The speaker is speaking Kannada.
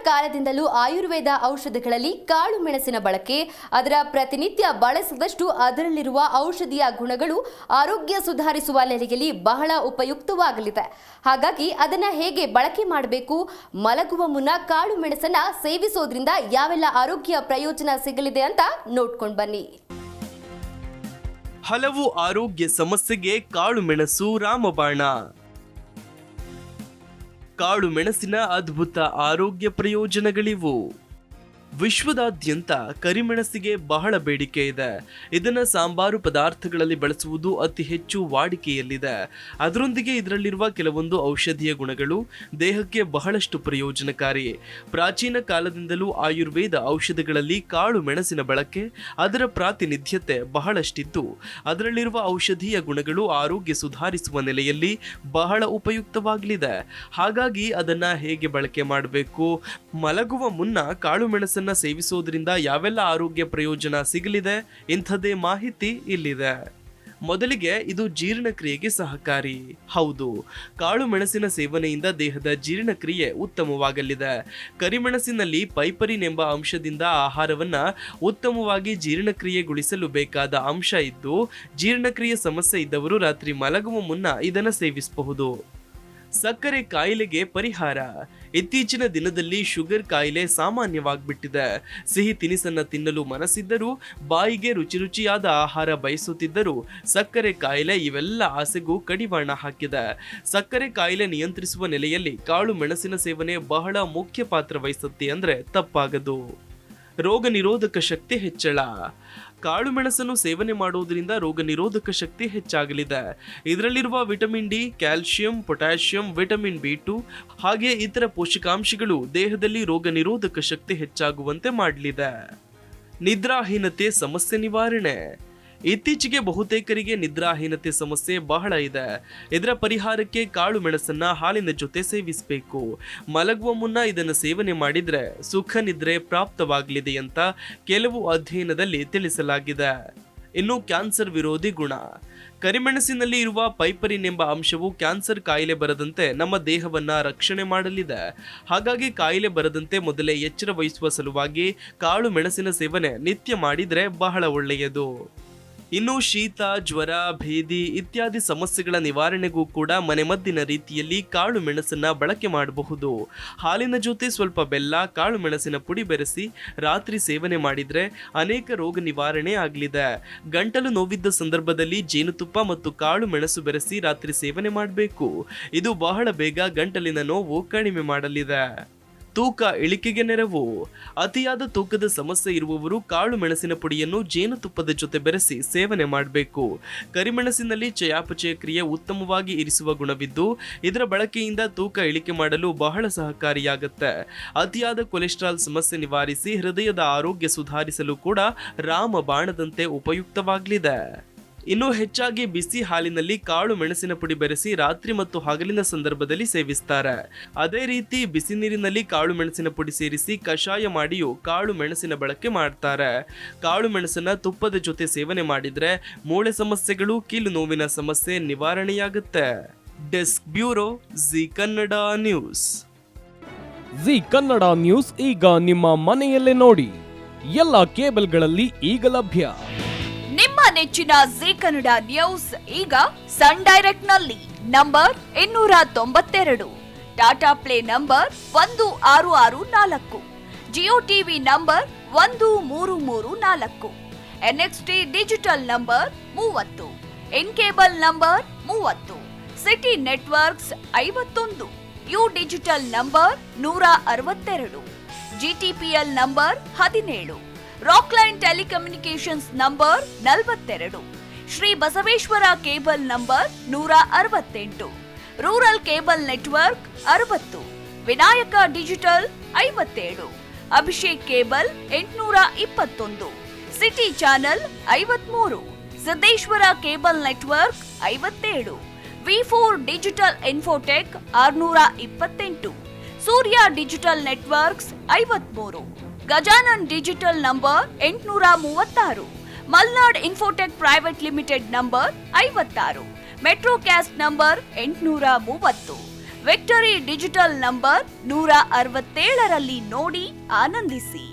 ಕಾಲದಿಂದಲೂ ಆಯುರ್ವೇದ ಔಷಧಿಗಳಲ್ಲಿ ಕಾಳು ಮೆಣಸಿನ ಬಳಕೆ, ಅದರ ಪ್ರತಿನಿತ್ಯ ಬಳಸಿದಷ್ಟು ಅದರಲ್ಲಿರುವ ಔಷಧೀಯ ಗುಣಗಳು ಆರೋಗ್ಯ ಸುಧಾರಿಸುವ ನೆಲೆಯಲ್ಲಿ ಬಹಳ ಉಪಯುಕ್ತವಾಗಲಿದೆ. ಹಾಗಾಗಿ ಅದನ್ನ ಹೇಗೆ ಬಳಕೆ ಮಾಡಬೇಕು, ಮಲಗುವ ಮುನ್ನ ಕಾಳು ಮೆಣಸನ್ನ ಸೇವಿಸೋದ್ರಿಂದ ಯಾವೆಲ್ಲ ಆರೋಗ್ಯ ಪ್ರಯೋಜನ ಸಿಗಲಿದೆ ಅಂತ ನೋಡ್ಕೊಂಡು ಬನ್ನಿ. ಹಲವು ಆರೋಗ್ಯ ಸಮಸ್ಯೆಗೆ ಕಾಳು ಮೆಣಸು ರಾಮಬಾಣ. ಕಾಳು ಮೆಣಸಿನ ಅದ್ಭುತ ಆರೋಗ್ಯ ಪ್ರಯೋಜನಗಳಿವು. ವಿಶ್ವದಾದ್ಯಂತ ಕರಿಮೆಣಸಿಗೆ ಬಹಳ ಬೇಡಿಕೆ ಇದೆ. ಇದನ್ನು ಸಾಂಬಾರು ಪದಾರ್ಥಗಳಲ್ಲಿ ಬಳಸುವುದು ಅತಿ ಹೆಚ್ಚು ವಾಡಿಕೆಯಲ್ಲಿದೆ. ಅದರೊಂದಿಗೆ ಇದರಲ್ಲಿರುವ ಕೆಲವೊಂದು ಔಷಧೀಯ ಗುಣಗಳು ದೇಹಕ್ಕೆ ಬಹಳಷ್ಟು ಪ್ರಯೋಜನಕಾರಿ. ಪ್ರಾಚೀನ ಕಾಲದಿಂದಲೂ ಆಯುರ್ವೇದ ಔಷಧಗಳಲ್ಲಿ ಕಾಳು ಮೆಣಸಿನ ಬಳಕೆ, ಅದರ ಪ್ರಾತಿನಿಧ್ಯತೆ ಬಹಳಷ್ಟಿದ್ದು, ಅದರಲ್ಲಿರುವ ಔಷಧೀಯ ಗುಣಗಳು ಆರೋಗ್ಯ ಸುಧಾರಿಸುವ ನೆಲೆಯಲ್ಲಿ ಬಹಳ ಉಪಯುಕ್ತವಾಗಲಿದೆ. ಹಾಗಾಗಿ ಅದನ್ನ ಹೇಗೆ ಬಳಕೆ ಮಾಡಬೇಕು, ಮಲಗುವ ಮುನ್ನ ಕಾಳು ಮೆಣಸನ್ನ ಸೇವಿಸೋದ್ರಿಂದ ಯಾವೆಲ್ಲ ಆರೋಗ್ಯ ಪ್ರಯೋಜನ ಸಿಗಲಿದೆ, ಇಂಥದೇ ಮಾಹಿತಿ ಇಲ್ಲಿದೆ. ಮೊದಲಿಗೆ ಇದು ಜೀರ್ಣಕ್ರಿಯೆಗೆ ಸಹಕಾರಿ. ಹೌದು, ಕಾಳು ಮೆಣಸಿನ ಸೇವನೆಯಿಂದ ದೇಹದ ಜೀರ್ಣಕ್ರಿಯೆ ಉತ್ತಮವಾಗಲಿದೆ. ಕರಿಮೆಣಸಿನಲ್ಲಿ ಪೈಪರಿನ್ ಎಂಬ ಅಂಶದಿಂದ ಆಹಾರವನ್ನ ಉತ್ತಮವಾಗಿ ಜೀರ್ಣಕ್ರಿಯೆಗೊಳಿಸಲು ಬೇಕಾದ ಅಂಶ ಇದ್ದು, ಜೀರ್ಣಕ್ರಿಯೆ ಸಮಸ್ಯೆ ಇದ್ದವರು ರಾತ್ರಿ ಮಲಗುವ ಮುನ್ನ ಇದನ್ನು ಸೇವಿಸಬಹುದು. ಸಕ್ಕರೆ ಕಾಯಿಲೆಗೆ ಪರಿಹಾರ. ಇತ್ತೀಚಿನ ದಿನದಲ್ಲಿ ಶುಗರ್ ಕಾಯಿಲೆ ಸಾಮಾನ್ಯವಾಗ್ಬಿಟ್ಟಿದೆ. ಸಿಹಿ ತಿನಿಸನ್ನ ತಿನ್ನಲು ಮನಸ್ಸಿದ್ದರೂ, ಬಾಯಿಗೆ ರುಚಿ ರುಚಿಯಾದ ಆಹಾರ ಬಯಸುತ್ತಿದ್ದರೂ ಸಕ್ಕರೆ ಕಾಯಿಲೆ ಇವೆಲ್ಲ ಆಸೆಗೂ ಕಡಿವಾಣ ಹಾಕಿದೆ. ಸಕ್ಕರೆ ಕಾಯಿಲೆ ನಿಯಂತ್ರಿಸುವ ನೆಲೆಯಲ್ಲಿ ಕಾಳು ಮೆಣಸಿನ ಸೇವನೆ ಬಹಳ ಮುಖ್ಯ ಪಾತ್ರ ವಹಿಸುತ್ತೆ ಅಂದ್ರೆ ತಪ್ಪಾಗದು. ರೋಗ ನಿರೋಧಕ ಶಕ್ತಿ ಹೆಚ್ಚಳ. ಕಾಳು ಮೆಣಸನ್ನು ಸೇವನೆ ಮಾಡುವುದರಿಂದ ರೋಗ ನಿರೋಧಕ ಶಕ್ತಿ ಹೆಚ್ಚಾಗಲಿದೆ. ಇದರಲ್ಲಿರುವ vitamin D, calcium, potassium, vitamin B2 ಹಾಗೆ ಇತರ ಪೋಷಕಾಂಶಗಳು ದೇಹದಲ್ಲಿ ರೋಗ ನಿರೋಧಕ ಶಕ್ತಿ ಹೆಚ್ಚಾಗುವಂತೆ ಮಾಡಲಿದೆ. ನಿದ್ರಾಹೀನತೆ ಸಮಸ್ಯೆ ನಿವಾರಣೆ. ಇತ್ತೀಚೆಗೆ ಬಹುತೇಕರಿಗೆ ನಿದ್ರಾಹೀನತೆ ಸಮಸ್ಯೆ ಬಹಳ ಇದೆ. ಇದರ ಪರಿಹಾರಕ್ಕೆ ಕಾಳು ಮೆಣಸನ್ನ ಹಾಲಿನ ಜೊತೆ ಸೇವಿಸಬೇಕು. ಮಲಗುವ ಮುನ್ನ ಇದನ್ನು ಸೇವನೆ ಮಾಡಿದ್ರೆ ಸುಖ ನಿದ್ರೆ ಪ್ರಾಪ್ತವಾಗಲಿದೆ ಅಂತ ಕೆಲವು ಅಧ್ಯಯನದಲ್ಲಿ ತಿಳಿಸಲಾಗಿದೆ. ಇನ್ನು ಕ್ಯಾನ್ಸರ್ ವಿರೋಧಿ ಗುಣ. ಕರಿಮೆಣಸಿನಲ್ಲಿ ಇರುವ ಪೈಪರಿನ್ ಎಂಬ ಅಂಶವು ಕ್ಯಾನ್ಸರ್ ಕಾಯಿಲೆ ಬರದಂತೆ ನಮ್ಮ ದೇಹವನ್ನ ರಕ್ಷಣೆ ಮಾಡಲಿದೆ. ಹಾಗಾಗಿ ಕಾಯಿಲೆ ಬರದಂತೆ ಮೊದಲೇ ಎಚ್ಚರ ವಹಿಸುವ ಸಲುವಾಗಿ ಕಾಳು ಮೆಣಸಿನ ಸೇವನೆ ನಿತ್ಯ ಮಾಡಿದ್ರೆ ಬಹಳ ಒಳ್ಳೆಯದು. ಇನ್ನು ಶೀತ, ಜ್ವರ, ಭೇದಿ ಇತ್ಯಾದಿ ಸಮಸ್ಯೆಗಳ ನಿವಾರಣೆಗೂ ಕೂಡ ಮನೆಮದ್ದಿನ ರೀತಿಯಲ್ಲಿ ಕಾಳು ಮೆಣಸನ್ನ ಬಳಕೆ ಮಾಡಬಹುದು. ಹಾಲಿನ ಜೊತೆ ಸ್ವಲ್ಪ ಬೆಲ್ಲ, ಕಾಳು ಮೆಣಸಿನ ಪುಡಿ ಬೆರೆಸಿ ರಾತ್ರಿ ಸೇವನೆ ಮಾಡಿದ್ರೆ ಅನೇಕ ರೋಗ ನಿವಾರಣೆ ಆಗಲಿದೆ. ಗಂಟಲು ನೋವಿದ್ದ ಸಂದರ್ಭದಲ್ಲಿ ಜೇನುತುಪ್ಪ ಮತ್ತು ಕಾಳು ಮೆಣಸು ಬೆರೆಸಿ ರಾತ್ರಿ ಸೇವನೆ ಮಾಡಬೇಕು. ಇದು ಬಹಳ ಬೇಗ ಗಂಟಲಿನ ನೋವು ಕಡಿಮೆ ಮಾಡಲಿದೆ. ತೂಕ ಇಳಿಕೆಗೆ ನೆರವು. ಅತಿಯಾದ ತೂಕದ ಸಮಸ್ಯೆ ಇರುವವರು ಕಾಳು ಮೆಣಸಿನ ಪುಡಿಯನ್ನು ಜೇನುತುಪ್ಪದ ಜೊತೆ ಬೆರೆಸಿ ಸೇವನೆ ಮಾಡಬೇಕು. ಕರಿಮೆಣಸಿನಲ್ಲಿ ಚಯಾಪಚಯ ಕ್ರಿಯೆ ಉತ್ತಮವಾಗಿ ಇರಿಸುವ ಗುಣವಿದ್ದು, ಇದರ ಬಳಕೆಯಿಂದ ತೂಕ ಇಳಿಕೆ ಮಾಡಲು ಬಹಳ ಸಹಕಾರಿಯಾಗುತ್ತೆ. ಅತಿಯಾದ ಕೊಲೆಸ್ಟ್ರಾಲ್ ಸಮಸ್ಯೆ ನಿವಾರಿಸಿ ಹೃದಯದ ಆರೋಗ್ಯ ಸುಧಾರಿಸಲು ಕೂಡ ರಾಮಬಾಣದಂತೆ ಉಪಯುಕ್ತವಾಗಲಿದೆ. ಇನ್ನು ಹೆಚ್ಚಾಗಿ ಬಿಸಿ ಹಾಲಿನಲ್ಲಿ ಕಾಳು ಮೆಣಸಿನ ಪುಡಿ ಬೆರೆಸಿ ರಾತ್ರಿ ಮತ್ತು ಹಗಲಿನ ಸಂದರ್ಭದಲ್ಲಿ ಸೇವಿಸ್ತಾರೆ. ಅದೇ ರೀತಿ ಬಿಸಿ ನೀರಿನಲ್ಲಿ ಕಾಳು ಮೆಣಸಿನ ಪುಡಿ ಸೇರಿಸಿ ಕಷಾಯ ಮಾಡಿಯೂ ಕಾಳು ಮೆಣಸಿನ ಬಳಕೆ ಮಾಡ್ತಾರೆ. ಕಾಳು ಮೆಣಸನ್ನ ತುಪ್ಪದ ಜೊತೆ ಸೇವನೆ ಮಾಡಿದ್ರೆ ಮೂಳೆ ಸಮಸ್ಯೆಗಳು, ಕೀಲು ನೋವಿನ ಸಮಸ್ಯೆ ನಿವಾರಣೆಯಾಗುತ್ತೆ. Desk bureau, Zee Kannada news. Zee Kannada news ಈಗ ನಿಮ್ಮ ಮನೆಯಲ್ಲೇ ನೋಡಿ. ಎಲ್ಲ ಕೇಬಲ್ಗಳಲ್ಲಿ ಈಗ ಲಭ್ಯ. ನಿಮ್ಮ ನೆಚ್ಚಿನ ಜಿ ಕನ್ನಡ ನ್ಯೂಸ್ ಈಗ ಸನ್ ಡೈರೆಕ್ಟ್ ನಲ್ಲಿ number 292, Tata play number 1664, Jio TV number 1334, NXT digital number 30, in cable number 30, city networks 51, U digital number 162, GTPL number 17, Rockline telecommunications number 42, Shri Basaveshwara cable number 168, rural cable network 60, Vinayaka digital 57, Abhishek cable 821, city channel 53, Siddeshwara cable network 57, V4 digital Infotech 628, Surya digital networks 53, Gajanan digital number 836, Malnad Infotech private limited number 56, Metro Cast number 830, Victory digital number 167ರಲ್ಲಿ ನೋಡಿ ಆನಂದಿಸಿ.